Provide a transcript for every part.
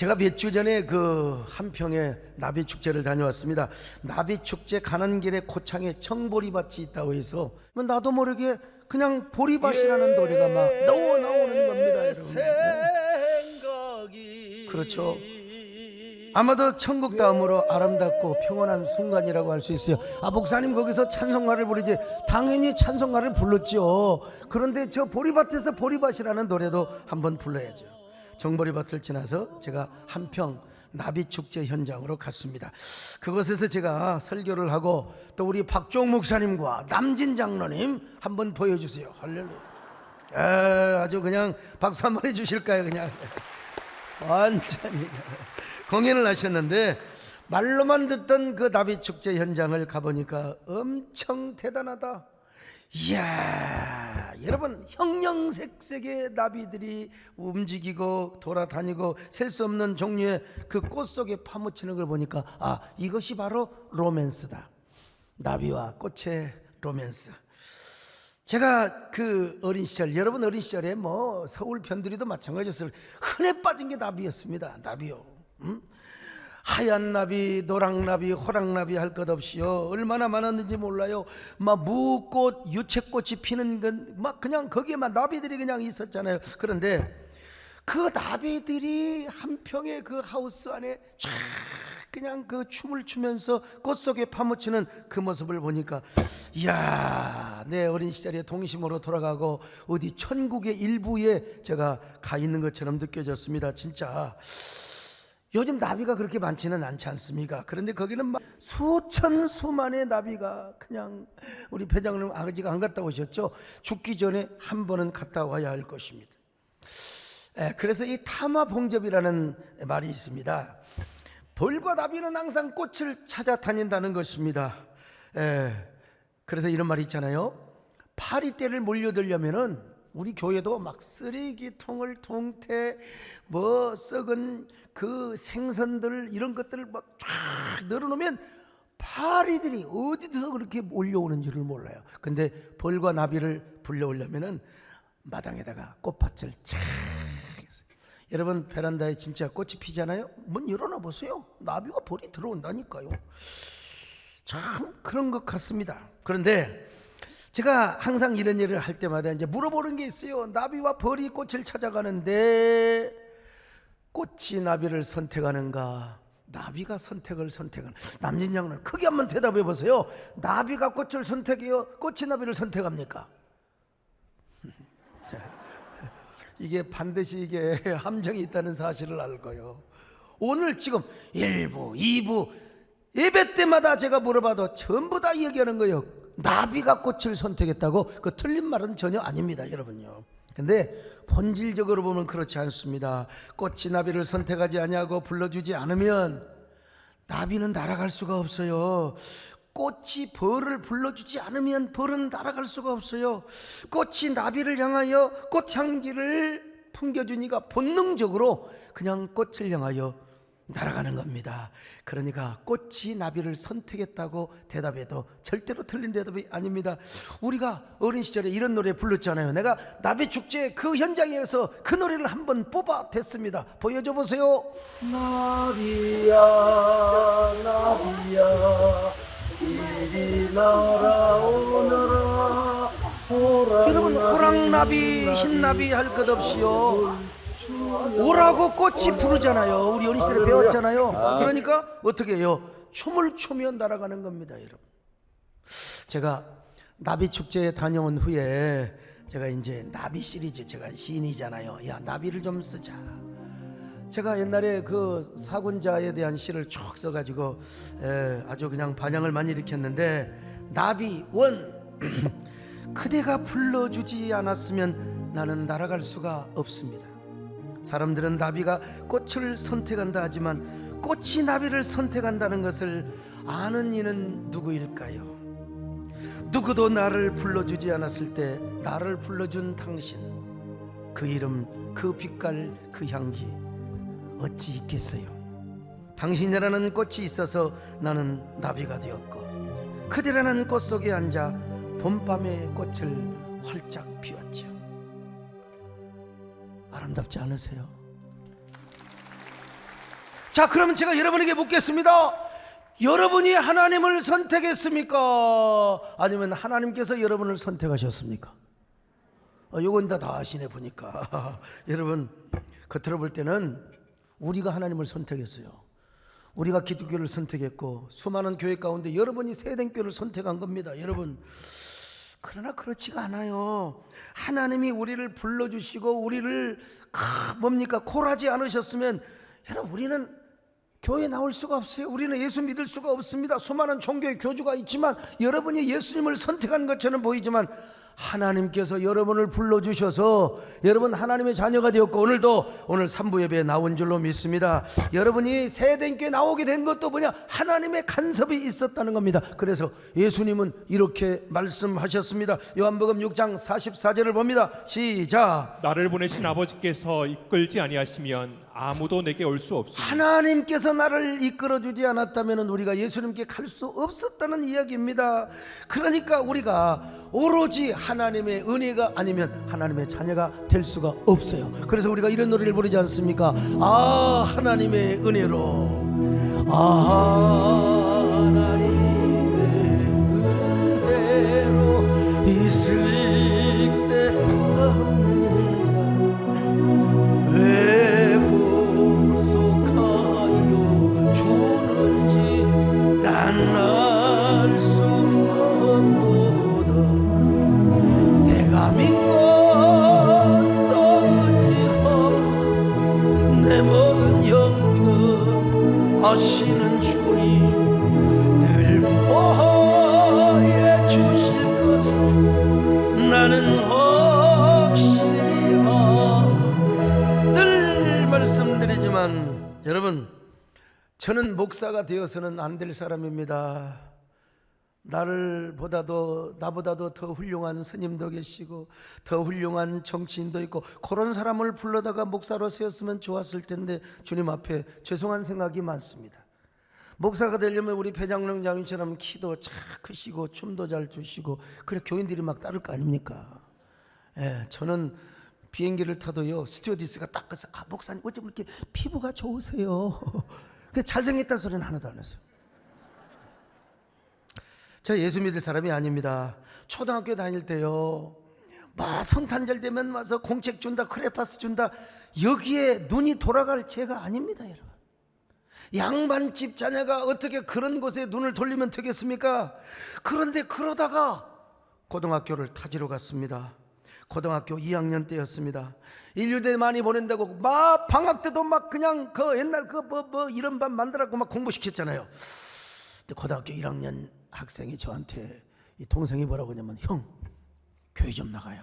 제가 몇 주 전에 그 한평에 나비 축제를 다녀왔습니다. 나비 축제 가는 길에 고창에 청보리밭이 있다고 해서 나도 모르게 그냥 보리밭이라는 노래가 막 나오는 겁니다, 여러분. 생각이 그렇죠. 아마도 천국 다음으로 아름답고 평온한 순간이라고 할 수 있어요. 아, 목사님 거기서 찬송가를 부르지. 당연히 찬송가를 불렀죠. 그런데 저 보리밭에서 보리밭이라는 노래도 한번 불러야죠. 정보리밭을 지나서 제가 한평 나비축제 현장으로 갔습니다. 그곳에서 제가 설교를 하고 또 우리 박종 목사님과 남진 장로님 한번 보여주세요. 할렐루야. 아주 그냥 박수 한번 해주실까요? 그냥 완전히 공연을 하셨는데, 말로만 듣던 그 나비축제 현장을 가보니까 엄청 대단하다. 이야, 여러분, 형형색색의 나비들이 움직이고 돌아다니고 셀 수 없는 종류의 그 꽃 속에 파묻히는 걸 보니까 아, 이것이 바로 로맨스다. 나비와 꽃의 로맨스. 제가 그 어린 시절, 여러분 어린 시절에 뭐 서울 변두리도 마찬가지였어요. 흔해 빠진 게 나비였습니다. 나비요. 하얀 나비, 노랑나비, 호랑나비 할 것 없이요. 얼마나 많았는지 몰라요. 막 무꽃, 유채꽃이 피는 건 막 그냥 거기에만 나비들이 그냥 있었잖아요. 그런데 그 나비들이 한평의 그 하우스 안에 쫙 그냥 그 춤을 추면서 꽃 속에 파묻히는 그 모습을 보니까 이야, 내 어린 시절의 동심으로 돌아가고 어디 천국의 일부에 제가 가 있는 것처럼 느껴졌습니다. 진짜 요즘 나비가 그렇게 많지는 않지 않습니까? 그런데 거기는 막 수천 수만의 나비가 그냥, 우리 회장님 아직 안 갔다 오셨죠? 죽기 전에 한 번은 갔다 와야 할 것입니다. 그래서 이 탐화봉접이라는 말이 있습니다. 벌과 나비는 항상 꽃을 찾아다닌다는 것입니다. 그래서 이런 말이 있잖아요. 파리떼를 몰려들려면은 우리 교회도 막 쓰레기통을 통태 뭐 썩은 그 생선들 이런 것들을 막 쫙 늘어놓으면 파리들이 어디서 그렇게 몰려오는지를 몰라요. 근데 벌과 나비를 불러오려면은 마당에다가 꽃밭을 쫙 해서, 여러분 베란다에 진짜 꽃이 피잖아요. 문 열어놔 보세요. 나비와 벌이 들어온다니까요. 참 그런 것 같습니다. 그런데 제가 항상 이런 일을 할 때마다 이제 물어보는 게 있어요. 나비와 벌이 꽃을 찾아가는데 꽃이 나비를 선택하는가, 나비가 선택을 선택하는, 남진양은 크게 한번 대답해 보세요. 나비가 꽃을 선택해요, 꽃이 나비를 선택합니까? 이게 반드시 이게 함정이 있다는 사실을 알 거예요. 오늘 지금 1부, 2부 예배 때마다 제가 물어봐도 전부 다 얘기하는 거예요. 나비가 꽃을 선택했다고. 그 틀린 말은 전혀 아닙니다, 여러분요. 근데 본질적으로 보면 그렇지 않습니다. 꽃이 나비를 선택하지 아니하고 불러주지 않으면 나비는 날아갈 수가 없어요. 꽃이 벌을 불러주지 않으면 벌은 날아갈 수가 없어요. 꽃이 나비를 향하여 꽃향기를 풍겨주니까 본능적으로 그냥 꽃을 향하여 날아가는 겁니다. 그러니까 꽃이 나비를 선택했다고 대답해도 절대로 틀린 대답이 아닙니다. 우리가 어린 시절에 이런 노래 불렀잖아요. 내가 나비축제 그 현장에서 그 노래를 한번 뽑아댔습니다. 보여줘 보세요. 나비야 나비야 이리 날아오너라. 여러분, 호랑나비 흰나비 할 것 없이요 오라고 꽃이 부르잖아요. 우리 어린 시절에 배웠잖아요. 그러니까 어떻게 해요? 춤을 추며 날아가는 겁니다, 여러분. 제가 나비 축제에 다녀온 후에 제가 이제 나비 시리즈, 제가 시인이잖아요. 야, 나비를 좀 쓰자. 제가 옛날에 그 사군자에 대한 시를 쭉 써가지고 아주 그냥 반향을 많이 일으켰는데, 나비 원 그대가 불러주지 않았으면 나는 날아갈 수가 없습니다. 사람들은 나비가 꽃을 선택한다 하지만 꽃이 나비를 선택한다는 것을 아는 이는 누구일까요? 누구도 나를 불러주지 않았을 때 나를 불러준 당신, 그 이름, 그 빛깔, 그 향기 어찌 있겠어요? 당신이라는 꽃이 있어서 나는 나비가 되었고, 그대라는 꽃 속에 앉아 봄밤의 꽃을 활짝 피웠죠. 아름답지 않으세요? 자, 그러면 제가 여러분에게 묻겠습니다. 여러분이 하나님을 선택했습니까? 아니면 하나님께서 여러분을 선택하셨습니까? 요건 다 아시네 보니까. 여러분, 겉으로 볼 때는 우리가 하나님을 선택했어요. 우리가 기독교를 선택했고 수많은 교회 가운데 여러분이 세대교를 선택한 겁니다. 여러분, 그러나 그렇지가 않아요. 하나님이 우리를 불러주시고 우리를 뭡니까? 콜하지 않으셨으면 여러분, 우리는 교회에 나올 수가 없어요. 우리는 예수 믿을 수가 없습니다. 수많은 종교의 교주가 있지만 여러분이 예수님을 선택한 것처럼 보이지만 하나님께서 여러분을 불러주셔서 여러분 하나님의 자녀가 되었고 오늘 3부 예배에 나온 줄로 믿습니다. 여러분이 세대교에 나오게 된 것도 뭐냐? 하나님의 간섭이 있었다는 겁니다. 그래서 예수님은 이렇게 말씀하셨습니다. 요한복음 6장 44절을 봅니다. 시작. 나를 보내신 아버지께서 이끌지 아니하시면 아무도 내게 올 수 없으니 하나님께서 나를 이끌어주지 않았다면 우리가 예수님께 갈 수 없었다는 이야기입니다. 그러니까 우리가 오로지 하나님의 은혜가 아니면 하나님의 자녀가 될 수가 없어요. 그래서 우리가 이런 노래를 부르지 않습니까? 아, 하나님의 은혜로, 아, 하나님의 은혜로 있을 때 왜 구속하여 주는지 난 알 수 없도다. 내가 믿고 떠지험 내 모든 영광 아시는 주님 늘 보호해 주실 것을 나는 확실히 늘 말씀드리지만 여러분, 저는 목사가 되어서는 안 될 사람입니다. 나보다도 더 훌륭한 스님도 계시고 더 훌륭한 정치인도 있고 그런 사람을 불러다가 목사로 세웠으면 좋았을 텐데 주님 앞에 죄송한 생각이 많습니다. 목사가 되려면 우리 배장룡 장인처럼 키도 차 크시고 춤도 잘 추시고 그래 교인들이 막 따를 거 아닙니까? 저는 비행기를 타도요 스튜어디스가 딱 가서 목사님 어쩜 이렇게 피부가 좋으세요? 잘생겼다는 소리는 하나도 안 했어요. 저 예수 믿을 사람이 아닙니다. 초등학교 다닐 때요 막 성탄절 되면 와서 공책 준다, 크레파스 준다, 여기에 눈이 돌아갈 죄가 아닙니다. 여러분, 양반집 자녀가 어떻게 그런 곳에 눈을 돌리면 되겠습니까? 그런데 그러다가 고등학교를 타지러 갔습니다. 고등학교 2학년 때였습니다. 인류대 많이 보낸다고 막 방학 때도 막 그냥 그 옛날 이런 반 만들라고 막 공부시켰잖아요. 근데 고등학교 1학년 학생이 저한테, 이 동생이 뭐라고 하냐면, 형 교회 좀 나가요.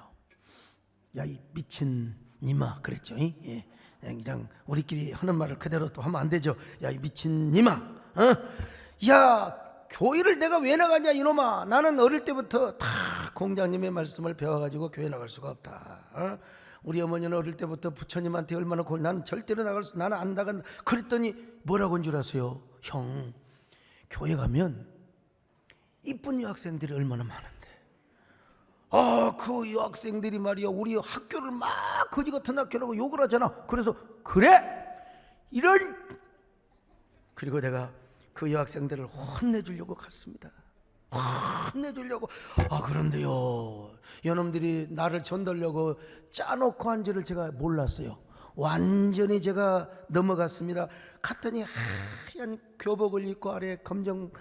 야, 이 미친 니마 그랬죠. 예. 그냥 우리끼리 하는 말을 그대로 또 하면 안 되죠. 야, 이 미친 니마, 야, 교회를 내가 왜 나가냐 이놈아. 나는 어릴 때부터 다 공자님의 말씀을 배워가지고 교회 나갈 수가 없다. 우리 어머니는 어릴 때부터 부처님한테 얼마나 나는 절대로 나는 안 나간다. 그랬더니 뭐라고 한 줄 아세요? 형, 교회 가면 이쁜 여학생들이 얼마나 많은데, 그 여학생들이 말이야 우리 학교를 막 거지 같은 학교라고 욕을 하잖아. 그래서 그래? 이런. 그리고 내가 그 여학생들을 혼내주려고 갔습니다. 혼내주려고. 그런데요, 여놈들이 나를 전달려고 짜놓고 한 줄을 제가 몰랐어요. 완전히 제가 넘어갔습니다. 갔더니 하얀 교복을 입고 아래 검정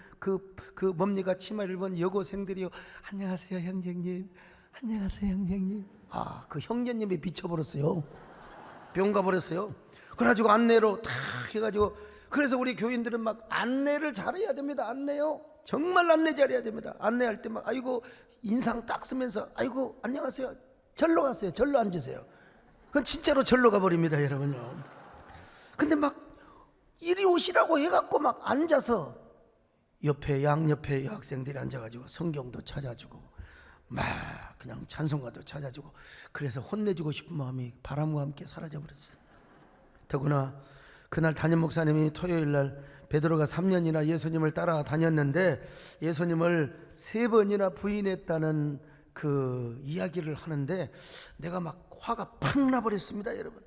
뭡니까 치마를 입은 여고생들이요. 안녕하세요 형제님, 안녕하세요 형제님. 그 형제님이 미쳐버렸어요. 병 가버렸어요. 그래가지고 안내로 다 해가지고, 그래서 우리 교인들은 막 안내를 잘해야 됩니다. 안내요, 정말 안내 잘해야 됩니다. 안내할 때 막 아이고 인상 딱 쓰면서 아이고 안녕하세요, 절로 가세요, 절로 앉으세요. 그건 진짜로 절로 가버립니다 여러분요. 근데 막 이리 오시라고 해갖고 막 앉아서 옆에 양옆에 여학생들이 앉아가지고 성경도 찾아주고 막 그냥 찬송가도 찾아주고, 그래서 혼내주고 싶은 마음이 바람과 함께 사라져버렸어요. 더구나 그날 담임 목사님이 토요일날 베드로가 3년이나 예수님을 따라 다녔는데 예수님을 3번이나 부인했다는 그 이야기를 하는데 내가 막 화가 팍 나버렸습니다 여러분.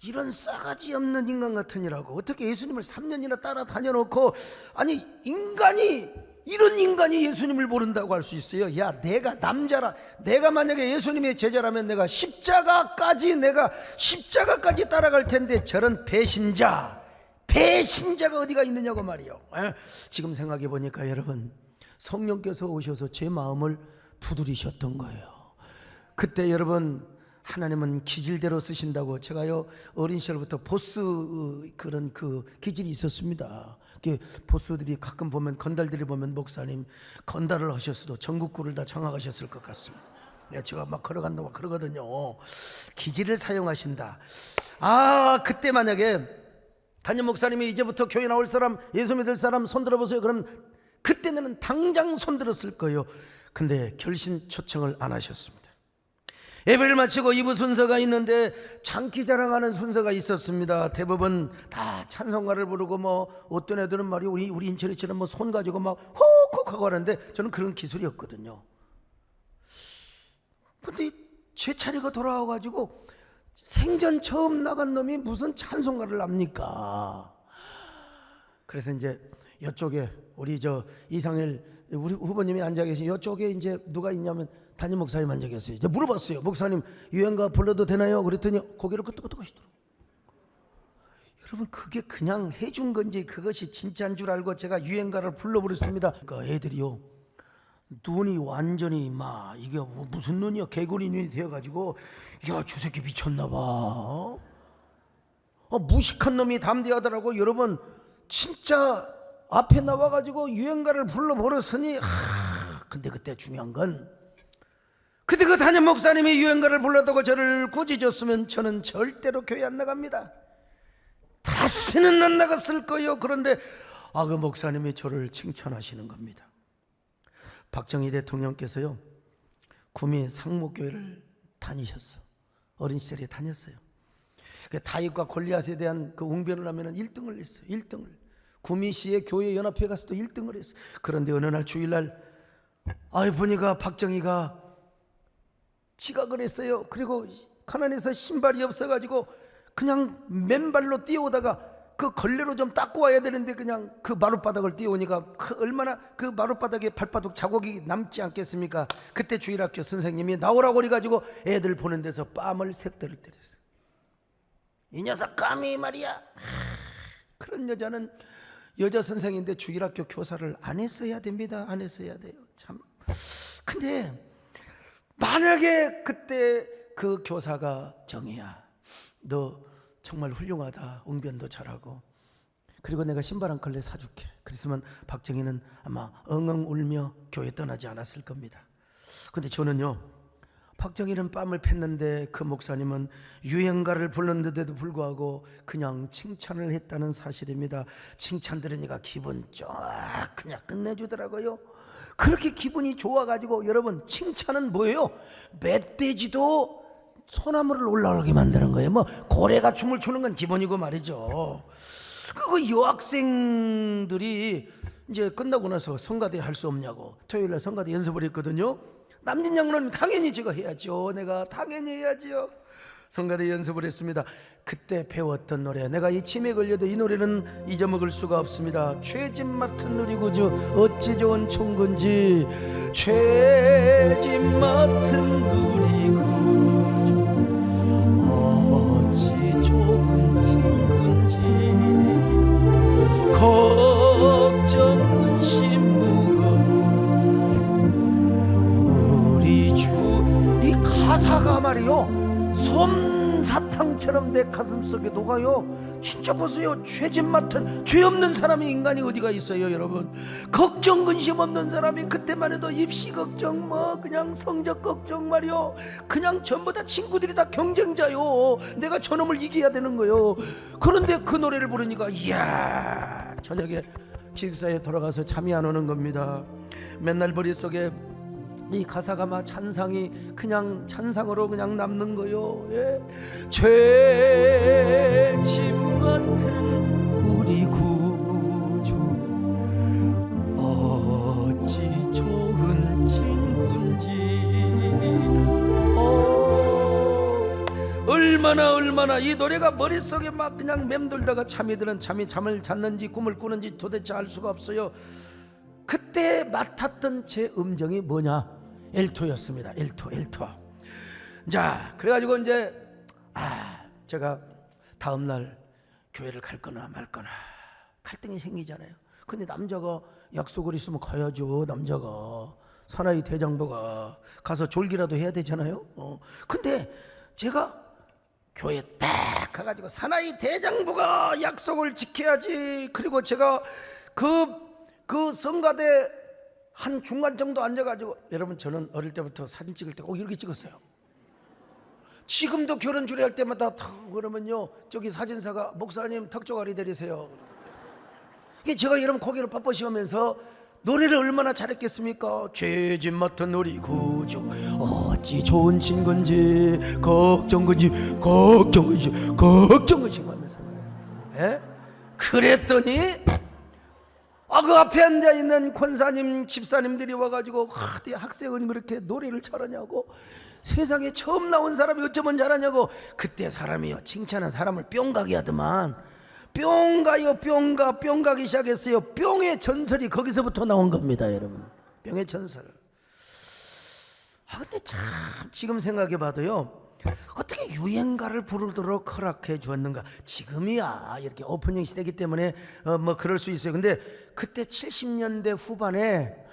이런 싸가지 없는 인간 같으니라고 어떻게 예수님을 3년이나 따라다녀 놓고, 아니 인간이, 이런 인간이 예수님을 모른다고 할 수 있어요? 야, 내가 남자라, 내가 만약에 예수님의 제자라면 내가 십자가까지 따라갈 텐데 저런 배신자가 어디가 있느냐고 말이요. 지금 생각해 보니까 여러분, 성령께서 오셔서 제 마음을 두드리셨던 거예요. 그때 여러분, 하나님은 기질대로 쓰신다고, 제가요 어린 시절부터 보스 그런 그 기질이 있었습니다. 보스들이 가끔 보면, 건달들이 보면 목사님 건달을 하셨어도 전국구를 다 장악하셨을 것 같습니다. 제가 막 걸어간다고 그러거든요. 기질을 사용하신다. 그때 만약에 담임 목사님이 이제부터 교회 나올 사람, 예수 믿을 사람 손 들어보세요, 그럼 그때는 당장 손 들었을 거예요. 근데 결신 초청을 안 하셨습니다. 예배를 마치고 2부 순서가 있는데 장기 자랑하는 순서가 있었습니다. 대부분 다 찬송가를 부르고, 어떤 애들은 말이요, 우리 인철이처럼 손 가지고 막 헉헉 하고 하는데 저는 그런 기술이 없거든요. 근데 제 차례가 돌아와가지고 생전 처음 나간 놈이 무슨 찬송가를 합니까? 그래서 이제 이쪽에 우리 이상일 우리 후보님이 앉아 계신 이쪽에 이제 누가 있냐면 담임 목사님 앉아 계세요. 이제 물어봤어요. 목사님 유행가 불러도 되나요? 그랬더니 고개를 끄덕끄덕 하시더라고요. 여러분, 그게 그냥 해준 건지 그것이 진짜인 줄 알고 제가 유행가를 불러버렸습니다. 그러니까 애들이요, 눈이 완전히 이게 무슨 눈이야, 개구리 눈이 되어가지고, 야, 저 새끼 미쳤나봐. 무식한 놈이 담대하더라고. 여러분, 진짜 앞에 나와가지고 유행가를 불러버렸으니, 근데 그때 중요한 건, 그때 그 담임 목사님이 유행가를 불렀다고 저를 꾸짖었으면 저는 절대로 교회 안 나갑니다. 다시는 안 나갔을 거예요. 그런데 그 목사님이 저를 칭찬하시는 겁니다. 박정희 대통령께서요, 구미 상목교회를 다니셨어. 어린 시절에 다녔어요. 다윗과 골리앗에 대한 그 웅변을 하면 1등을 했어요. 1등을. 구미시의 교회 연합회 가서도 1등을 했어요. 그런데 어느 날 주일날 보니까 박정희가 지각을 했어요. 그리고 가난해서 신발이 없어가지고 그냥 맨발로 뛰어오다가 그 걸레로 좀 닦고 와야 되는데 그냥 그 마룻바닥을 뛰어오니까 얼마나 그 마룻바닥에 발바닥 자국이 남지 않겠습니까? 그때 주일학교 선생님이 나오라고 그래가지고 애들 보는 데서 뺨을 색대를 때렸어요. 이 녀석 감히 말이야. 그런 여자는 여자 선생인데 주일학교 교사를 안 했어야 됩니다. 안 했어야 돼요. 참. 근데 만약에 그때 그 교사가, 정희야, 너 정말 훌륭하다, 웅변도 잘하고, 그리고 내가 신발 한 컬레 사줄게, 그랬으면 박정희는 아마 엉엉 울며 교회 떠나지 않았을 겁니다. 근데 저는요, 박정희는 뺨을 팼는데 그 목사님은 유행가를 불렀는데도 불구하고 그냥 칭찬을 했다는 사실입니다. 칭찬 들으니까 기분 쫙 그냥 끝내주더라고요. 그렇게 기분이 좋아가지고, 여러분, 칭찬은 뭐예요? 멧돼지도 소나무를 올라오게 만드는 거예요. 고래가 춤을 추는 건 기본이고 말이죠. 그 여학생들이 이제 끝나고 나서 성가대 할 수 없냐고 토요일날 성가대 연습을 했거든요. 남진 장로님 당연히 제가 해야죠. 내가 당연히 해야죠. 성가대 연습을 했습니다. 그때 배웠던 노래, 내가 이 침에 걸려도 이 노래는 잊어먹을 수가 없습니다. 죄짐 맡은 누리구주 어찌 좋은 총군지, 죄짐 맡은 누리구주 어찌 좋은 총군지, 걱정 근심 무거운 우리 주. 이 가사가 말이요, 솜사탕처럼 내 가슴 속에 녹아요. 진짜 보세요. 죄짐 맡은, 죄 없는 사람이 인간이 어디가 있어요, 여러분. 걱정 근심 없는 사람이, 그때만 해도 입시 걱정, 그냥 성적 걱정 말이요, 그냥 전부 다 친구들이 다 경쟁자요. 내가 저놈을 이겨야 되는 거요. 그런데 그 노래를 부르니까 이야, 저녁에 기숙사에 돌아가서 잠이 안 오는 겁니다. 맨날 머릿속에 이 가사가 찬상이 그냥 찬상으로 그냥 남는 거요. 예. 죄짐 맡은 우리 구주 어찌 좋은 친군지, 얼마나 얼마나 이 노래가 머릿속에 막 그냥 맴돌다가 잠이 드는 잠을 잤는지 꿈을 꾸는지 도대체 알 수가 없어요. 그때 맡았던 제 음정이 뭐냐? 엘토였습니다. 엘토. 자, 그래가지고 이제 제가 다음날 교회를 갈 거나 말 거나 갈등이 생기잖아요. 근데 남자가 약속을 있으면 가야죠. 남자가 사나이 대장부가 가서 졸기라도 해야 되잖아요. 근데 제가 교회 딱 가가지고 사나이 대장부가 약속을 지켜야지. 그리고 제가 그 성가대 한 중간 정도 앉아가지고, 여러분 저는 어릴 때부터 사진 찍을 때 꼭 이렇게 찍었어요. 지금도 결혼 주례할 때마다 탁 그러면요, 저기 사진사가 목사님 턱조가리 내리세요. 이게 제가 여러분 고개를 뻣뻣이 하면서 노래를 얼마나 잘했겠습니까? 죄짐 맡은 우리 구주 어찌 좋은 친구인지 걱정근지 하면서 예? 그랬더니 그 앞에 앉아있는 권사님 집사님들이 와가지고 학생은 그렇게 노래를 잘하냐고, 세상에 처음 나온 사람이 어쩌면 잘하냐고. 그때 사람이요, 칭찬한 사람을 뿅가게 하더만. 뿅가요, 뿅가기 시작했어요. 뿅의 전설이 거기서부터 나온 겁니다, 여러분. 뿅의 전설. 근데 참 지금 생각해봐도요, 어떻게 유행가를 부르도록 허락해 주었는가. 지금이야 이렇게 오프닝 시대이기 때문에 뭐 그럴 수 있어요. 근데 그때 70년대 후반에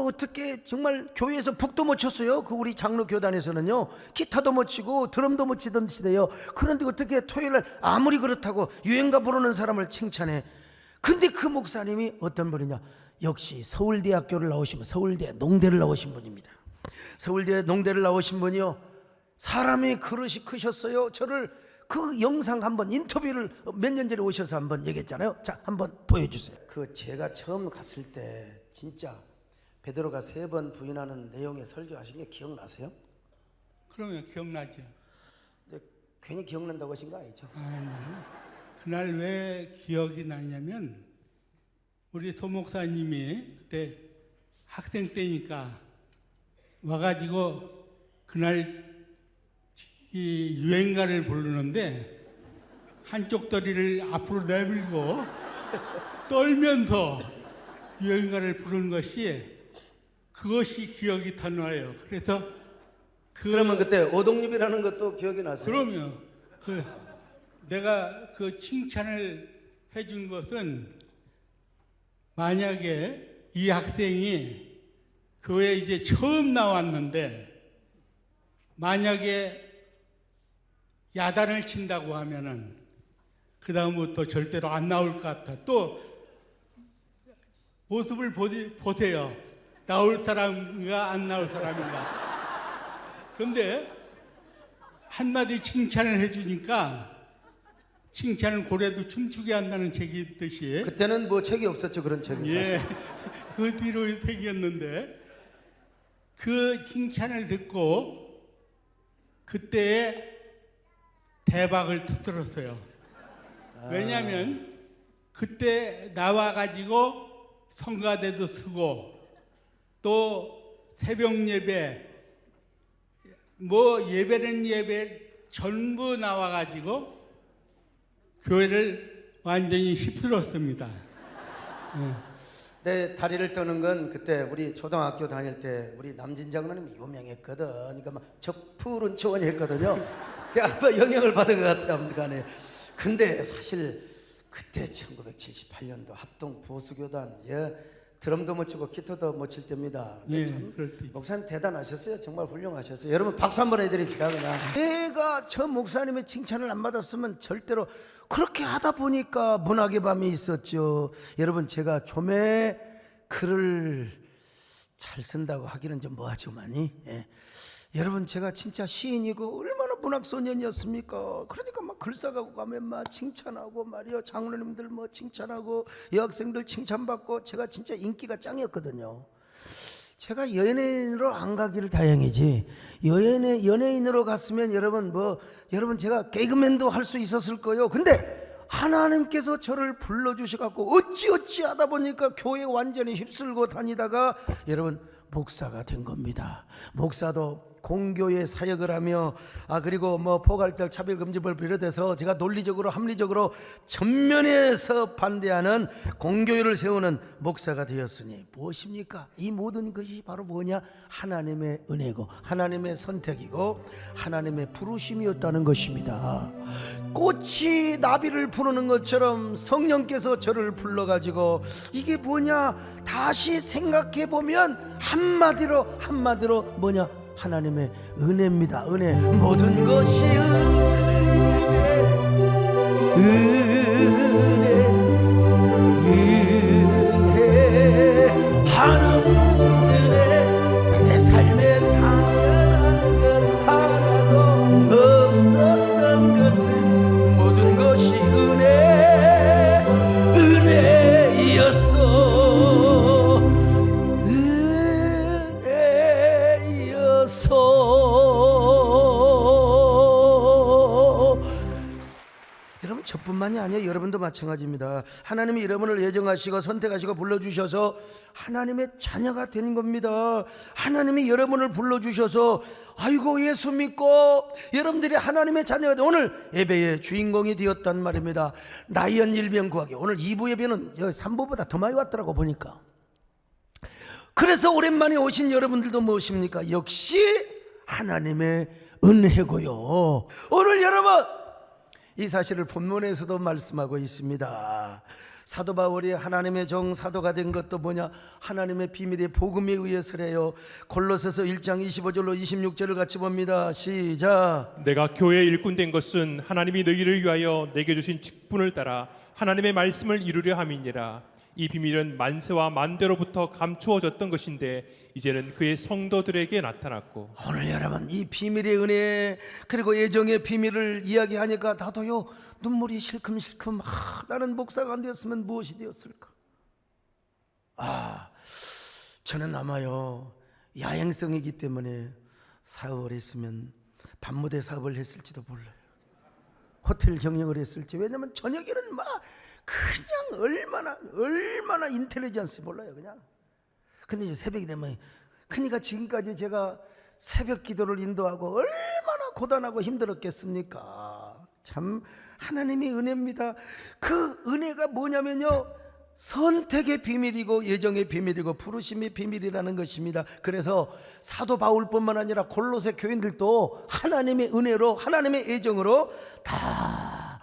어떻게 정말 교회에서 북도 못 쳤어요. 그 우리 장로 교단에서는요, 기타도 못 치고 드럼도 못 치던 시대예요. 그런데 어떻게 토요일날 아무리 그렇다고 유행가 부르는 사람을 칭찬해. 근데 그 목사님이 어떤 분이냐, 역시 서울대학교를 나오신 분, 서울대 농대를 나오신 분입니다. 서울대 농대를 나오신 분이요, 사람이 그릇이 크셨어요. 저를 그 영상 한번 인터뷰를 몇 년 전에 오셔서 한번 얘기했잖아요. 자, 한번 보여주세요. 제가 처음 갔을 때 진짜 베드로가 3번 부인하는 내용의 설교하신 게 기억나세요? 그러면 기억나죠. 근데 괜히 기억난다고 하신 거 아니죠? 아니요. 그날 왜 기억이 나냐면 우리 도 목사님이 그때 학생 때니까 와가지고 그날 이 유행가를 부르는데 한쪽 다리를 앞으로 내밀고 떨면서 유행가를 부르는 그것이 기억이 다 나요. 그래서 그러면 그때 오동립이라는 것도 기억이 나세요? 그러면 내가 그 칭찬을 해준 것은, 만약에 이 학생이 교회에 이제 처음 나왔는데 만약에 야단을 친다고 하면은 그 다음부터 절대로 안 나올 것 같아. 또 모습을 보세요. 나올 사람인가 안 나올 사람인가. 그런데 한마디 칭찬을 해주니까, 칭찬은 고래도 춤추게 한다는 책이 있듯이, 그때는 뭐 책이 없었죠, 그런 책이. 예, 그 뒤로 책이었는데 그 칭찬을 듣고 그때에 대박을 터뜨렸어요. 왜냐하면 그때 나와가지고 성가대도 쓰고 또 새벽 예배, 뭐 예배는 예배 전부 나와가지고 교회를 완전히 휩쓸었습니다. 내 다리를 떠는 건 그때 우리 초등학교 다닐 때 우리 남진 장로님이 유명했거든. 그러니까 막 적푸른 초원이 했거든요. 아마 영향을 받은 것 같아요, 아무간에. 근데 사실 그때 1978년도 합동 보수교단, 드럼도 못 치고 기타도 못 칠 때입니다. 예, 목사님 대단하셨어요. 정말 훌륭하셨어요. 여러분 박수 한번 해드립시다. 그냥 내가 저 목사님의 칭찬을 안 받았으면 절대로, 그렇게 하다 보니까 문학의 밤이 있었죠. 여러분 제가 좀에 글을 잘 쓴다고 하기는 좀 뭐하지만이, 여러분 제가 진짜 시인이고 얼마나 문학소년이었습니까? 그러니까 막 글 써가고 가면 막 칭찬하고 말이요, 장로님들 뭐 칭찬하고 여학생들 칭찬받고, 제가 진짜 인기가 짱이었거든요. 제가 연예인으로 안 가기를 다행이지, 연예인으로 갔으면 여러분 제가 개그맨도 할 수 있었을 거예요. 근데 하나님께서 저를 불러주셔갖고 어찌 하다 보니까 교회 완전히 휩쓸고 다니다가 여러분 목사가 된 겁니다. 목사도 공교의 사역을 하며 그리고 뭐 포괄적 차별금지법을 비롯해서 제가 논리적으로 합리적으로 전면에서 반대하는 공교회를 세우는 목사가 되었으니 무엇입니까? 이 모든 것이 바로 뭐냐? 하나님의 은혜고 하나님의 선택이고 하나님의 부르심이었다는 것입니다. 꽃이 나비를 부르는 것처럼 성령께서 저를 불러가지고 이게 뭐냐? 다시 생각해 보면 한마디로 뭐냐? 하나님의 은혜입니다. 은혜. 모든 것이 은혜 하나님 은혜. 내 삶에 당연한 것 하나도 없었던 것은 모든 것이 은혜였어. 여러분 저뿐만이 아니에요. 여러분도 마찬가지입니다. 하나님이 여러분을 예정하시고 선택하시고 불러주셔서 하나님의 자녀가 된 겁니다. 하나님이 여러분을 불러주셔서 아이고 예수 믿고 여러분들이 하나님의 자녀가 된 오늘 예배의 주인공이 되었단 말입니다. 라이언 일병 구하기. 오늘 2부 예배는 3부보다 더 많이 왔더라고 보니까. 그래서 오랜만에 오신 여러분들도 무엇입니까? 역시 하나님의 은혜고요. 오늘 여러분 이 사실을 본문에서도 말씀하고 있습니다. 사도 바울이 하나님의 정 사도가 된 것도 뭐냐? 하나님의 비밀의 복음에 의해서래요. 골로새서 1장 25절로 26절을 같이 봅니다. 시작. 내가 교회의 일꾼 된 것은 하나님이 너희를 위하여 내게 주신 직분을 따라 하나님의 말씀을 이루려 함이니라. 이 비밀은 만세와 만대로부터 감추어졌던 것인데 이제는 그의 성도들에게 나타났고. 오늘 여러분 이 비밀의 은혜 그리고 예정의 비밀을 이야기하니까 나도요 눈물이 실큼실큼. 나는 목사가 안 되었으면 무엇이 되었을까? 저는 아마요 야행성이기 때문에 사업을 했으면 밤무대 사업을 했을지도 몰라요. 호텔 경영을 했을지. 왜냐면 저녁에는 막 그냥 얼마나 인텔리전스 몰라요 그냥. 근데 이제 새벽이 되면, 그러니까 지금까지 제가 새벽 기도를 인도하고 얼마나 고단하고 힘들었겠습니까? 참 하나님의 은혜입니다. 그 은혜가 뭐냐면요, 선택의 비밀이고 예정의 비밀이고 부르심의 비밀이라는 것입니다. 그래서 사도 바울뿐만 아니라 골로새 교인들도 하나님의 은혜로 하나님의 예정으로 다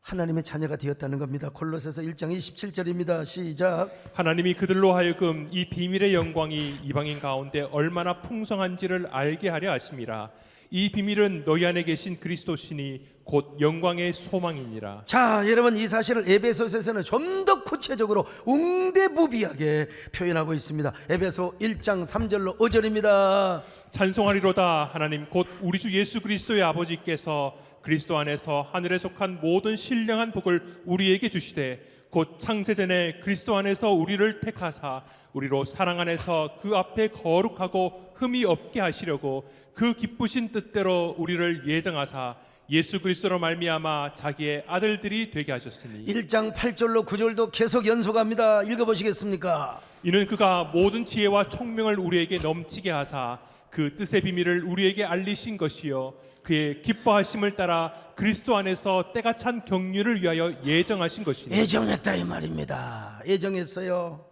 하나님의 자녀가 되었다는 겁니다. 골로새서 1장 27절입니다. 시작. 하나님이 그들로 하여금 이 비밀의 영광이 이방인 가운데 얼마나 풍성한지를 알게 하려 하심이라. 이 비밀은 너희 안에 계신 그리스도시니 곧 영광의 소망이니라. 자, 여러분 이 사실을 에베소서에서는 좀 더 구체적으로 웅대부비하게 표현하고 있습니다. 에베소 1장 3절로 5절입니다. 찬송하리로다. 하나님 곧 우리 주 예수 그리스도의 아버지께서 그리스도 안에서 하늘에 속한 모든 신령한 복을 우리에게 주시되 곧 창세전에 그리스도 안에서 우리를 택하사 우리로 사랑 안에서 그 앞에 거룩하고 흠이 없게 하시려고 그 기쁘신 뜻대로 우리를 예정하사 예수 그리스도로 말미암아 자기의 아들들이 되게 하셨으니. 1장 8절로 9절도 계속 연속합니다. 읽어보시겠습니까? 이는 그가 모든 지혜와 총명을 우리에게 넘치게 하사 그 뜻의 비밀을 우리에게 알리신 것이요 그의 기뻐하심을 따라 그리스도 안에서 때가 찬 경륜을 위하여 예정하신 것이니. 예정했다 이 말입니다. 예정했어요.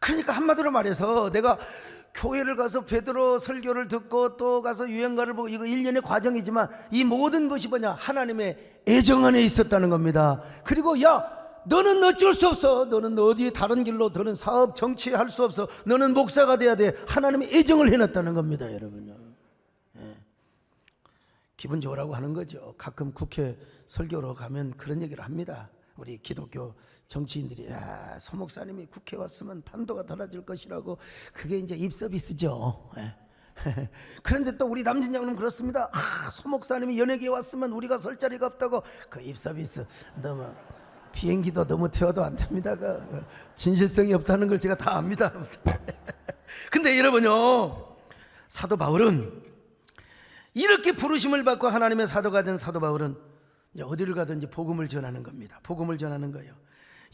그러니까 한마디로 말해서 내가 교회를 가서 베드로 설교를 듣고 또 가서 유행가를 보고 이거 1년의 과정이지만 이 모든 것이 뭐냐? 하나님의 애정 안에 있었다는 겁니다. 그리고 너는 어쩔 수 없어. 너는 어디 다른 길로, 너는 사업 정치 할 수 없어. 너는 목사가 돼야 돼. 하나님의 애정을 해놨다는 겁니다, 여러분요. 기분 좋으라고 하는 거죠. 가끔 국회 설교로 가면 그런 얘기를 합니다. 우리 기독교 정치인들이 소 목사님이 국회 왔으면 판도가 달라질 것이라고. 그게 이제 입서비스죠. 그런데 또 우리 남진장은 그렇습니다. 소 목사님이 연예계에 왔으면 우리가 설 자리가 없다고. 그 입서비스 너무, 비행기도 너무 태워도 안 됩니다. 그 진실성이 없다는 걸 제가 다 압니다. 근데 여러분요, 사도 바울은 이렇게 부르심을 받고 하나님의 사도가 된 사도 바울은 이제 어디를 가든지 복음을 전하는 겁니다. 복음을 전하는 거예요.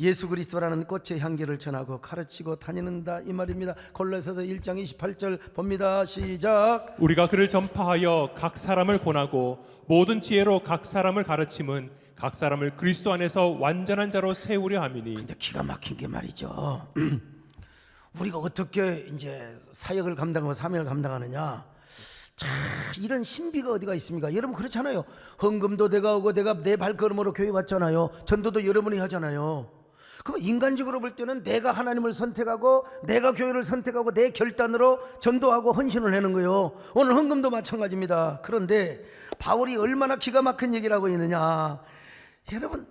예수 그리스도라는 꽃의 향기를 전하고 가르치고 다니는다 이 말입니다. 골로새서 1장 28절 봅니다. 시작. 우리가 그를 전파하여 각 사람을 권하고 모든 지혜로 각 사람을 가르침은 각 사람을 그리스도 안에서 완전한 자로 세우려 함이니. 근데 기가 막힌 게 말이죠. 우리가 어떻게 이제 사역을 감당하고 사명을 감당하느냐? 자, 이런 신비가 어디가 있습니까? 여러분 그렇잖아요. 헌금도 내가 오고 내가 내 발걸음으로 교회 왔잖아요. 전도도 여러분이 하잖아요. 그럼 인간적으로 볼 때는 내가 하나님을 선택하고 내가 교회를 선택하고 내 결단으로 전도하고 헌신을 하는 거예요. 오늘 헌금도 마찬가지입니다. 그런데 바울이 얼마나 기가 막힌 얘기를 하고 있느냐? 여러분,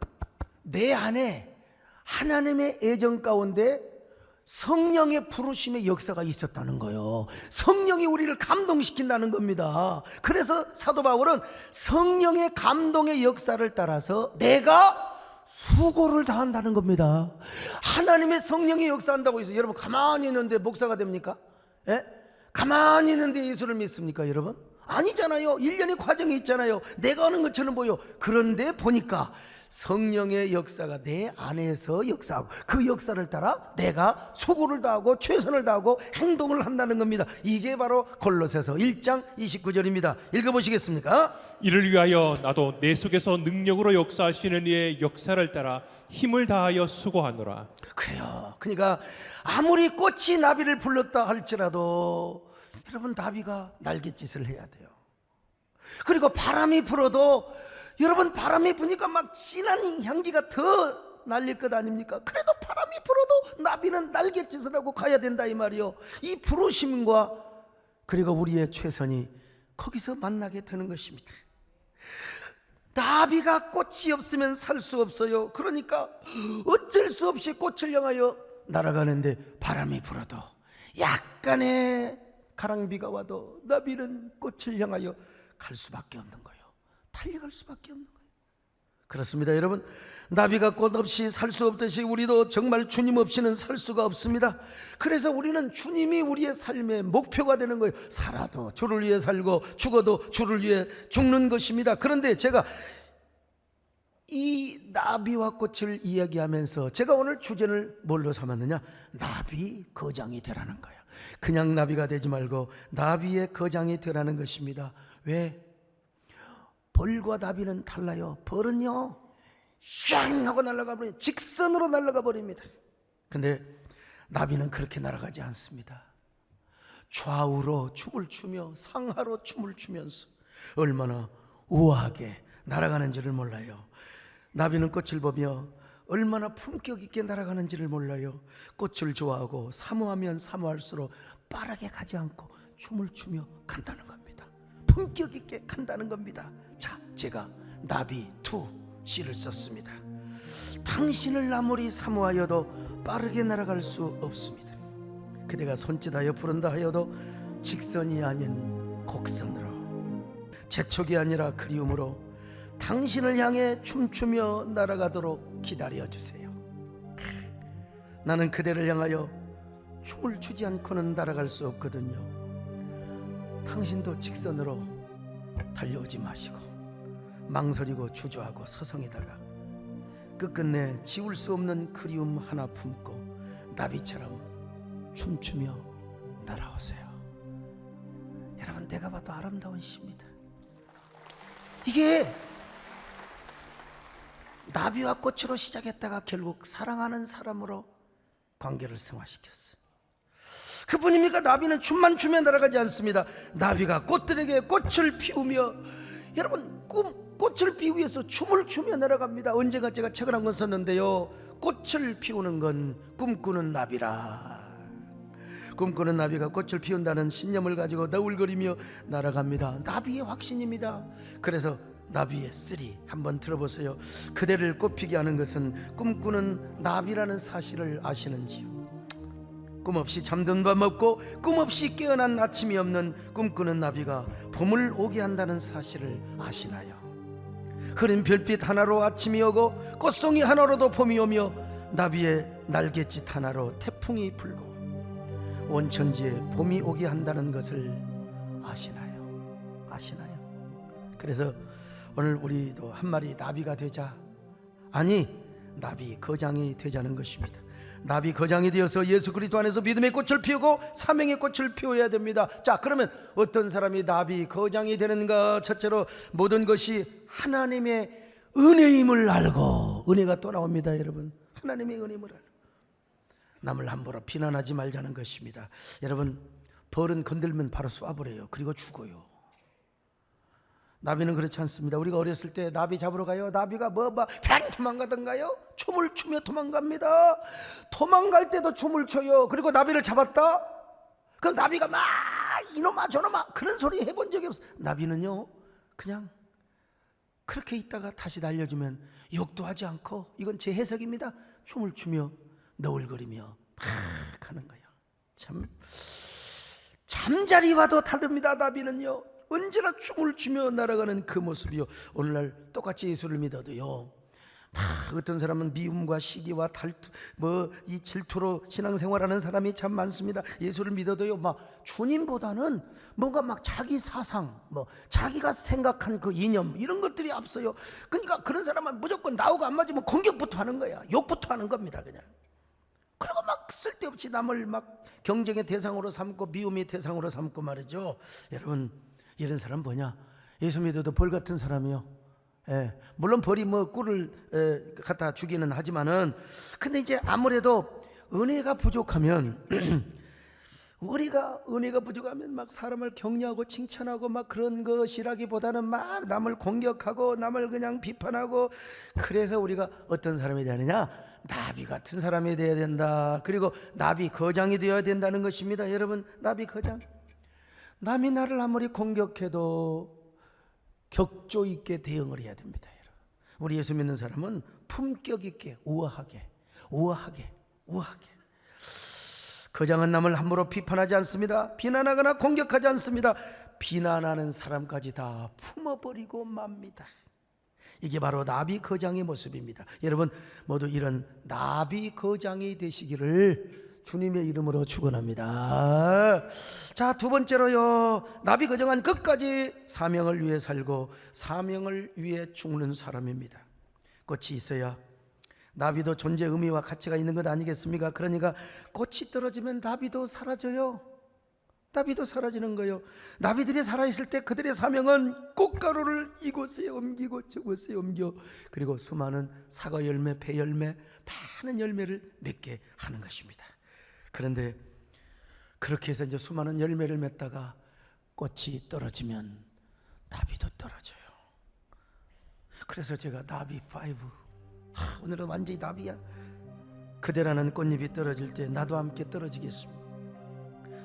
내 안에 하나님의 애정 가운데 성령의 부르심의 역사가 있었다는 거예요. 성령이 우리를 감동시킨다는 겁니다. 그래서 사도 바울은 성령의 감동의 역사를 따라서 내가 수고를 다한다는 겁니다. 하나님의 성령이 역사한다고 해서 여러분 가만히 있는데 목사가 됩니까? 예? 가만히 있는데 예수를 믿습니까 여러분? 아니잖아요. 일련의 과정이 있잖아요. 내가 하는 것처럼 보여. 그런데 보니까 성령의 역사가 내 안에서 역사하고 그 역사를 따라 내가 수고를 다하고 최선을 다하고 행동을 한다는 겁니다. 이게 바로 골로새서 1장 29절입니다. 읽어보시겠습니까? 이를 위하여 나도 내 속에서 능력으로 역사하시는 이의 역사를 따라 힘을 다하여 수고하노라. 그래요. 그러니까 아무리 꽃이 나비를 불렀다 할지라도 여러분 나비가 날갯짓을 해야 돼요. 그리고 바람이 불어도 여러분 바람이 부니까 막 진한 향기가 더 날릴 것 아닙니까? 그래도 바람이 불어도 나비는 날갯짓을 하고 가야 된다 이 말이요. 이 부르심과 그리고 우리의 최선이 거기서 만나게 되는 것입니다. 나비가 꽃이 없으면 살 수 없어요. 그러니까 어쩔 수 없이 꽃을 향하여 날아가는데 바람이 불어도 약간의 가랑비가 와도 나비는 꽃을 향하여 갈 수밖에 없는 거예요. 달려갈 수밖에 없는 거예요. 그렇습니다 여러분. 나비가 꽃 없이 살 수 없듯이 우리도 정말 주님 없이는 살 수가 없습니다. 그래서 우리는 주님이 우리의 삶의 목표가 되는 거예요. 살아도 주를 위해 살고 죽어도 주를 위해 죽는 것입니다. 그런데 제가 이 나비와 꽃을 이야기하면서 제가 오늘 주제를 뭘로 삼았느냐? 나비 거장이 되라는 거예요. 그냥 나비가 되지 말고 나비의 거장이 되라는 것입니다. 왜? 벌과 나비는 달라요. 벌은요 샹 하고 날아가 버려요. 직선으로 날아가 버립니다. 근데 나비는 그렇게 날아가지 않습니다. 좌우로 춤을 추며 상하로 춤을 추면서 얼마나 우아하게 날아가는지를 몰라요. 나비는 꽃을 보며 얼마나 품격 있게 날아가는지를 몰라요. 꽃을 좋아하고 사모하면 사모할수록 빠르게 가지 않고 춤을 추며 간다는 겁니다. 품격 있게 간다는 겁니다. 자, 제가 나비 2C를 썼습니다. 당신을 아무리 사모하여도 빠르게 날아갈 수 없습니다. 그대가 손짓하여 부른다 하여도 직선이 아닌 곡선으로, 재촉이 아니라 그리움으로 당신을 향해 춤추며 날아가도록 기다려주세요. 나는 그대를 향하여 춤을 추지 않고는 날아갈 수 없거든요. 당신도 직선으로 달려오지 마시고 망설이고 주저하고 서성이다가 끝끝내 지울 수 없는 그리움 하나 품고 나비처럼 춤추며 날아오세요. 여러분, 내가 봐도 아름다운 시입니다. 이게 나비와 꽃으로 시작했다가 결국 사랑하는 사람으로 관계를 승화시켰어요. 그뿐입니까? 나비는 춤만 추며 날아가지 않습니다. 나비가 꽃들에게 꽃을 피우며, 여러분, 꽃을 피우기 위해서 춤을 추며 날아갑니다. 언젠가 제가 책을 한 권 썼는데요, 꽃을 피우는 건 꿈꾸는 나비라. 꿈꾸는 나비가 꽃을 피운다는 신념을 가지고 너울거리며 날아갑니다. 나비의 확신입니다. 그래서 나비의 3 한번 들어보세요. 그대를 꽃피게 하는 것은 꿈꾸는 나비라는 사실을 아시는지요? 꿈없이 잠든 밤 없고 꿈없이 깨어난 아침이 없는 꿈꾸는 나비가 봄을 오게 한다는 사실을 아시나요? 흐린 별빛 하나로 아침이 오고 꽃송이 하나로도 봄이 오며 나비의 날갯짓 하나로 태풍이 불고 온 천지에 봄이 오게 한다는 것을 아시나요? 아시나요? 그래서 오늘 우리도 한 마리 나비가 되자. 아니, 나비 거장이 되자는 것입니다. 나비 거장이 되어서 예수 그리스도 안에서 믿음의 꽃을 피우고 사명의 꽃을 피워야 됩니다. 자, 그러면 어떤 사람이 나비 거장이 되는가? 첫째로 모든 것이 하나님의 은혜임을 알고, 은혜가 또 나옵니다. 여러분, 하나님의 은혜임을 알고 남을 함부로 비난하지 말자는 것입니다. 여러분, 벌은 건들면 바로 쏴버려요. 그리고 죽어요. 나비는 그렇지 않습니다. 우리가 어렸을 때 나비 잡으러 가요. 나비가 그냥 도망가던가요? 춤을 추며 도망갑니다. 도망갈 때도 춤을 춰요. 그리고 나비를 잡았다? 그럼 나비가 막 이놈아 저놈아 그런 소리 해본 적이 없어요. 나비는요, 그냥 그렇게 있다가 다시 날려주면 욕도 하지 않고, 이건 제 해석입니다, 춤을 추며 너울거리며 막 하는 거예요. 참 잠자리와도 다릅니다. 나비는요, 언제나 춤을 추며 날아가는 그 모습이요. 오늘날 똑같이 예수를 믿어도요, 어떤 사람은 미움과 시기와 달투, 이 질투로 신앙생활하는 사람이 참 많습니다. 예수를 믿어도요, 주님보다는 뭔가 자기 사상, 자기가 생각한 그 이념, 이런 것들이 앞서요. 그러니까 그런 사람은 무조건 나하고 안 맞으면 공격부터 하는 거야. 욕부터 하는 겁니다, 그냥. 그리고 쓸데없이 남을 경쟁의 대상으로 삼고 미움의 대상으로 삼고 말이죠. 여러분, 이런 사람 뭐냐? 예수 믿어도 벌 같은 사람이요. 물론 벌이 꿀을 갖다 주기는 하지만은, 근데 이제 아무래도 은혜가 부족하면 우리가 은혜가 부족하면 사람을 격려하고 칭찬하고 그런 것이라기보다는 남을 공격하고 남을 그냥 비판하고, 그래서 우리가 어떤 사람이 되느냐? 나비 같은 사람이 되어야 된다. 그리고 나비 거장이 되어야 된다는 것입니다. 여러분, 나비 거장. 남이 나를 아무리 공격해도 격조 있게 대응을 해야 됩니다. 여러분, 우리 예수 믿는 사람은 품격 있게, 우아하게. 거장은 남을 함부로 비판하지 않습니다. 비난하거나 공격하지 않습니다. 비난하는 사람까지 다 품어버리고 맙니다. 이게 바로 나비 거장의 모습입니다. 여러분, 모두 이런 나비 거장이 되시기를 주님의 이름으로 축원합니다. 자, 두 번째로요, 나비 거장은 끝까지 사명을 위해 살고 사명을 위해 죽는 사람입니다. 꽃이 있어야 나비도 존재 의미와 가치가 있는 것 아니겠습니까? 그러니까 꽃이 떨어지면 나비도 사라져요. 나비도 사라지는 거예요. 나비들이 살아있을 때 그들의 사명은 꽃가루를 이곳에 옮기고 저곳에 옮겨, 그리고 수많은 사과 열매, 배 열매, 많은 열매를 맺게 하는 것입니다. 그런데 그렇게 해서 이제 수많은 열매를 맺다가 꽃이 떨어지면 나비도 떨어져요. 그래서 제가 나비 5, 오늘은 완전히 나비야. 그대라는 꽃잎이 떨어질 때 나도 함께 떨어지겠습니다.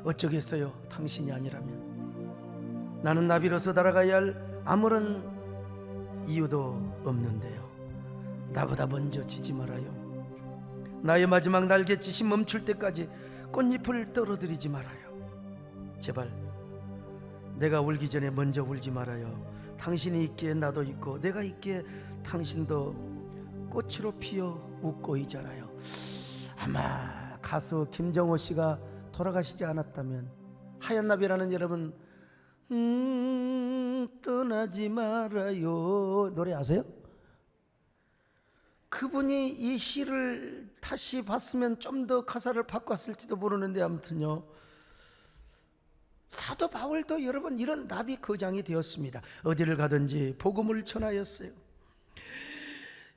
어쩌겠어요, 당신이 아니라면. 나는 나비로서 날아가야 할 아무런 이유도 없는데요. 나보다 먼저 지지 말아요. 나의 마지막 날갯짓이 멈출 때까지 꽃잎을 떨어뜨리지 말아요. 제발 내가 울기 전에 먼저 울지 말아요. 당신이 있기에 나도 있고 내가 있기에 당신도 꽃으로 피어 웃고 있잖아요. 아마 가수 김정호 씨가 돌아가시지 않았다면, 하얀 나비라는 여러분 떠나지 말아요 노래 아세요? 그분이 이 시를 다시 봤으면 좀 더 가사를 바꿨을지도 모르는데, 아무튼요, 사도 바울도 여러분 이런 나비 거장이 되었습니다. 어디를 가든지 복음을 전하였어요.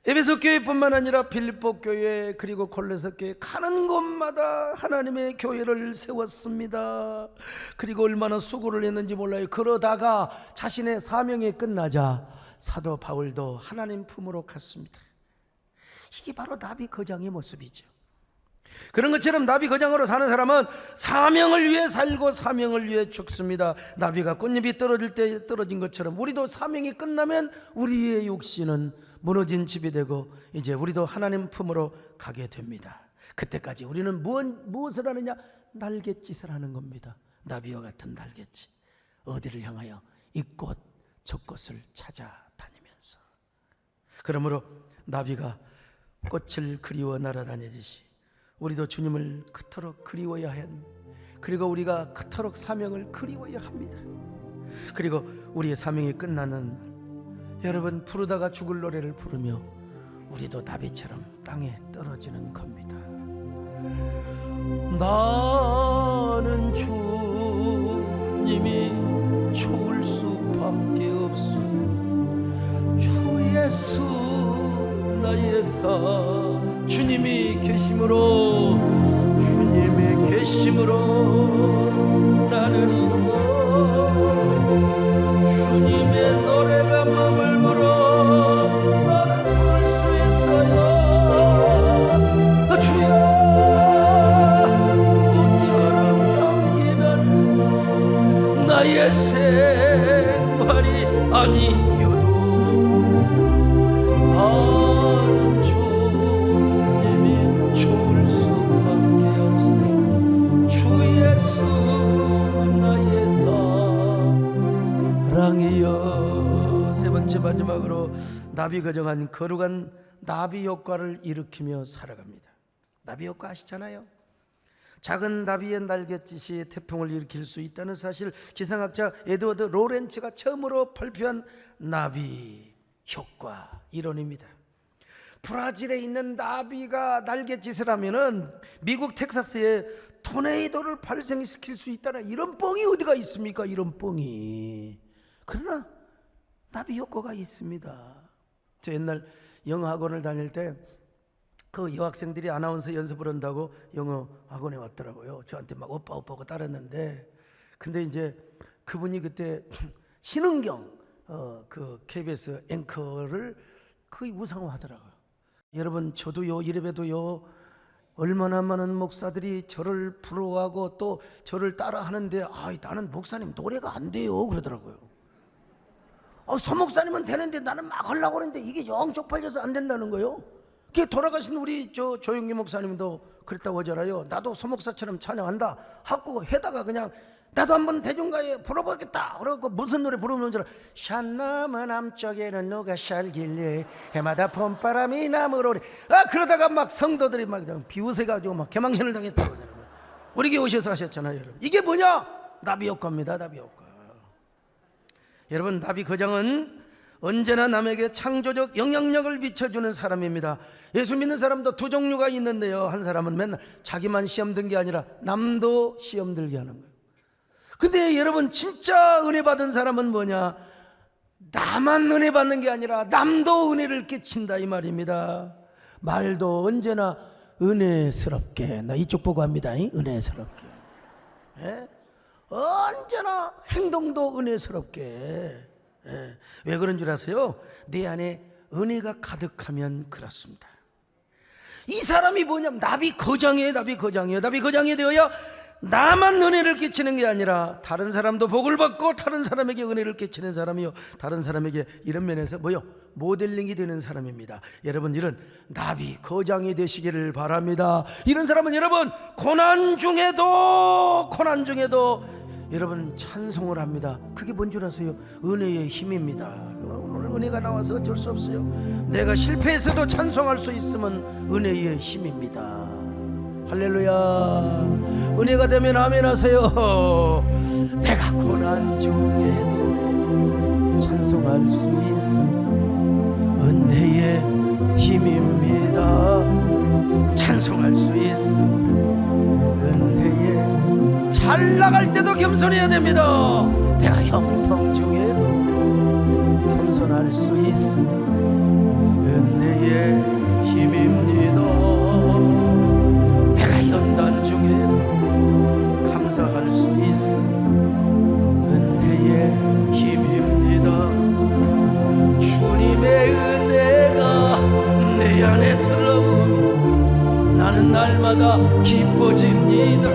에베소 교회뿐만 아니라 빌립보 교회, 그리고 골로새 교회, 가는 곳마다 하나님의 교회를 세웠습니다. 그리고 얼마나 수고를 했는지 몰라요. 그러다가 자신의 사명이 끝나자 사도 바울도 하나님 품으로 갔습니다. 이게 바로 나비 거장의 모습이죠. 그런 것처럼 나비 거장으로 사는 사람은 사명을 위해 살고 사명을 위해 죽습니다. 나비가 꽃잎이 떨어질 때 떨어진 것처럼 우리도 사명이 끝나면 우리의 육신은 무너진 집이 되고 이제 우리도 하나님 품으로 가게 됩니다. 그때까지 우리는 무엇을 하느냐? 날갯짓을 하는 겁니다. 나비와 같은 날갯짓. 어디를 향하여? 이 꽃, 저 꽃을 찾아다니면서. 그러므로 나비가 꽃을 그리워 날아다니듯이 우리도 주님을 그토록 그리워야 합니다. 그리고 우리가 그토록 사명을 그리워야 합니다. 그리고 우리의 사명이 끝나는 날, 여러분 부르다가 죽을 노래를 부르며 우리도 나비처럼 땅에 떨어지는 겁니다. 나는 주님이 좋을 수밖에 없어. 주 예수 나의 사 주님이 계심으로 나는 이거 주님의 노래가 마음을 물어 나는 부를 수 있어요. 주여 꽃처럼 향기는 나의 생활이 아니어도 나는 주님이 좋을 수밖에 없어요. 주 예수 나의 사랑이여. 세 번째 마지막으로 나비 거정한 거룩한 나비 효과를 일으키며 살아갑니다. 나비 효과 아시잖아요. 작은 나비의 날갯짓이 태풍을 일으킬 수 있다는 사실 기상학자 에드워드 로렌츠가 처음으로 발표한 나비 효과 이론입니다. 브라질에 있는 나비가 날갯짓을 하면은 미국 텍사스에 토네이도를 발생시킬 수 있다는 이런 뻥이 어디가 있습니까? 이런 뻥이. 그러나 나비 효과가 있습니다. 저 옛날 영어 학원을 다닐 때 그 여학생들이 아나운서 연습을 한다고 영어 학원에 왔더라고요. 저한테 막 오빠 하고 따랐는데, 근데 이제 그분이 그때 신은경 그 KBS 앵커를 거의 우상화하더라고요. 여러분 저도요 이래봬도요 얼마나 많은 목사들이 저를 부러워하고 또 저를 따라하는데 나는 목사님 노래가 안 돼요 그러더라고요. 서 목사님은 되는데 나는 막 하려고 그러는데 이게 영 쪽팔려서 안 된다는 거예요. 그게 돌아가신 우리 조영기 목사님도 그랬다고 하잖아요. 나도 서 목사처럼 찬양한다 하고 해다가 그냥 나도 한번 대중가에 불러보겠다 그러고 무슨 노래 부르는 줄 알아. 샤나무 남쪽에는 누가 살길래 해마다 봄바람이 나무로 그러다가 막 성도들이 막 비웃어가지고 막 개망신을 당했다고 하잖아요. 우리 교회 오셔서 하셨잖아요. 여러분 이게 뭐냐? 나비 효과입니다. 나비 효과. 여러분 나비 거장은 언제나 남에게 창조적 영향력을 비춰주는 사람입니다. 예수 믿는 사람도 두 종류가 있는데요. 한 사람은 맨날 자기만 시험 든 게 아니라 남도 시험 들게 하는 거예요. 근데 여러분 진짜 은혜 받은 사람은 뭐냐? 나만 은혜 받는 게 아니라 남도 은혜를 끼친다 이 말입니다. 말도 언제나 은혜스럽게. 나 이쪽 보고 합니다. 은혜스럽게. 예? 언제나 행동도 은혜스럽게. 예. 왜 그런 줄 아세요? 내 안에 은혜가 가득하면 그렇습니다. 이 사람이 뭐냐면 나비 거장이에요. 나비 거장이 되어야 나만 은혜를 끼치는 게 아니라 다른 사람도 복을 받고 다른 사람에게 은혜를 끼치는 사람이요, 다른 사람에게 이런 면에서 모델링이 되는 사람입니다. 여러분 이런 나비 거장이 되시기를 바랍니다. 이런 사람은 여러분 고난 중에도 여러분 찬송을 합니다. 그게 뭔 줄 아세요? 은혜의 힘입니다. 오늘 은혜가 나와서 어쩔 수 없어요. 내가 실패해서도 찬송할 수 있으면 은혜의 힘입니다. 할렐루야. 은혜가 되면 아멘 하세요. 내가 고난 중에도 찬송할 수 있음 은혜의 힘입니다. 찬송할 수 있음 은혜의. 잘 나갈 때도 겸손해야 됩니다. 내가 형통 중에도 겸손할 수 있음 은혜의 힘입니다. 내가 연단 중에도 감사할 수 있음 은혜의 힘입니다. 주님의 은혜가 내 안에 들어오면 나는 날마다 기뻐집니다.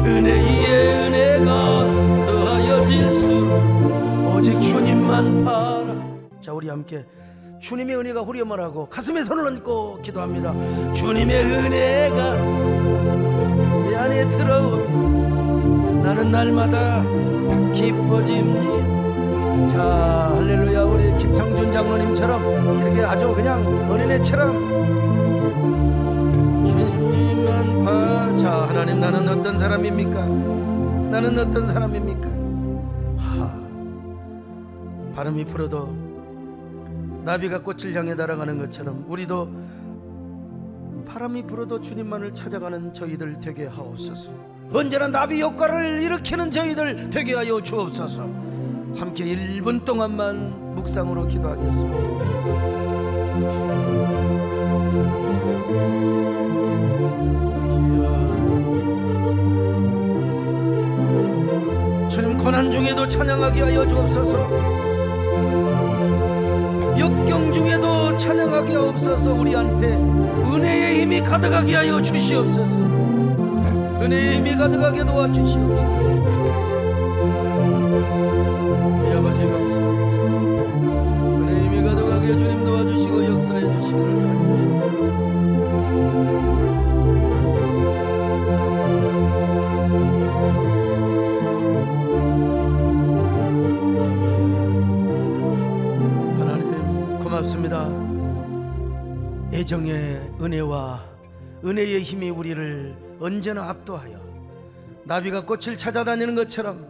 은혜 위에 은혜가 더하여질수록 오직 주님만 바라. 자 우리 함께 주님의 은혜가 후렴을 가슴에 손을 얹고 기도합니다. 주님의 은혜가 내 안에 들어오면 나는 날마다 기뻐집니다. 자 할렐루야. 우리 김창준 장로님처럼 이렇게 아주 그냥 어린애처럼 주님만 봐. 자 하나님 나는 어떤 사람입니까? 나는 어떤 사람입니까? 발음이 풀어도 나비가 꽃을 향해 날아가는 것처럼 우리도 바람이 불어도 주님만을 찾아가는 저희들 되게 하옵소서. 언제나 나비 효과를 일으키는 저희들 되게 하여 주옵소서. 함께 1분 동안만 묵상으로 기도하겠습니다. 주님, 고난 중에도 찬양하게 하여 주옵소서. 역경 중에도 찬양하게 하옵소서. 우리한테 은혜의 힘이 가득하게 하여 주시옵소서. 은혜의 힘이 가득하게 도와주시옵소서. 우리 아버지 감사합니다. 은혜의 힘이 가득하게 주님 도와주시고 역사해 주시기를 간절히 고맙습니다. 애정의 은혜와 은혜의 힘이 우리를 언제나 압도하여 나비가 꽃을 찾아다니는 것처럼,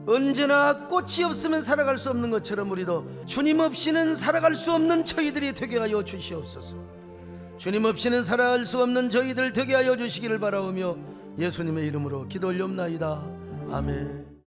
언제나 꽃이 없으면 살아갈 수 없는 것처럼 우리도 주님 없이는 살아갈 수 없는 저희들이 되게 하여 주시옵소서. 주님 없이는 살아갈 수 없는 저희들 되게 하여 주시기를 바라오며 예수님의 이름으로 기도 올리옵나이다. 아멘.